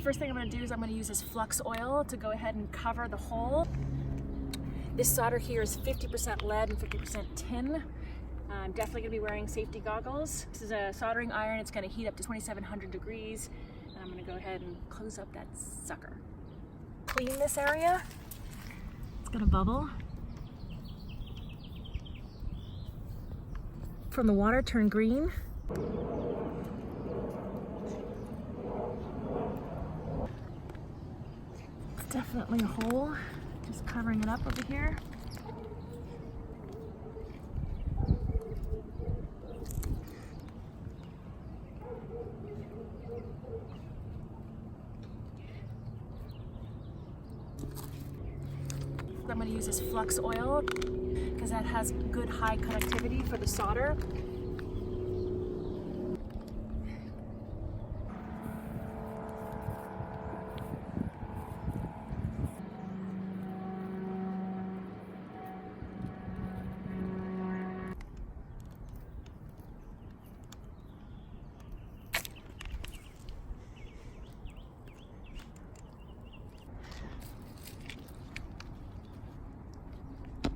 First thing I'm going to do is I'm going to use this flux oil to go ahead and cover the hole. This solder here is 50% lead and 50% tin. I'm definitely going to be wearing safety goggles. This is a soldering iron. It's going to heat up to 2700 degrees. And I'm going to go ahead and close up that sucker. Clean this area. It's going to bubble. From the water, turn green. It's definitely a hole. Just covering it up over here. I'm going to use this flux oil because that has good high conductivity for the solder.